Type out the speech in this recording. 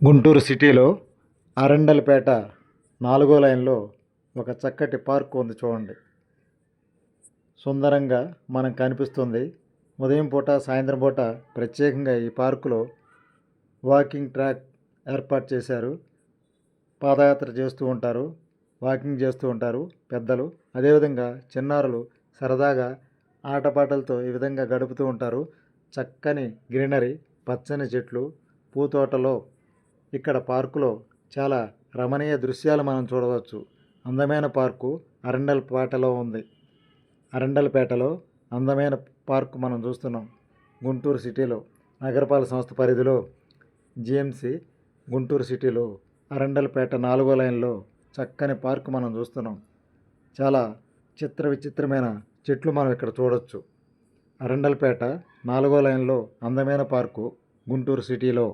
గుంటూరు సిటీలో అరండల్పేట 4వ లైన్లో ఒక చక్కటి పార్క్ ఉంది చూడండి. సుందరంగా మనకు కనిపిస్తుంది. ఉదయం పూట సాయంత్రం పూట ప్రత్యేకంగా ఈ పార్కులో వాకింగ్ ట్రాక్ ఏర్పాటు చేశారు. పాదయాత్ర చేస్తూ ఉంటారు, వాకింగ్ చేస్తూ ఉంటారు పెద్దలు. అదేవిధంగా చిన్నారులు సరదాగా ఆటపాటలతో ఈ విధంగా గడుపుతూ ఉంటారు. చక్కని గ్రీనరీ, పచ్చని చెట్లు, పూతోటలో ఇక్కడ పార్కులో చాలా రమణీయ దృశ్యాలు మనం చూడవచ్చు. అందమైన పార్కు అరండల్పేటలో ఉంది. అరండల్పేటలో అందమైన పార్కు మనం చూస్తున్నాం. గుంటూరు సిటీలో నగరపాలక సంస్థ పరిధిలో జిఎంసి గుంటూరు సిటీలో అరండల్పేట 4వ లైన్లో చక్కని పార్కు మనం చూస్తున్నాం. చాలా విచిత్రమైన చెట్లు మనం ఇక్కడ చూడవచ్చు. అరండల్పేట 4వ లైన్లో అందమైన పార్కు గుంటూరు సిటీలో.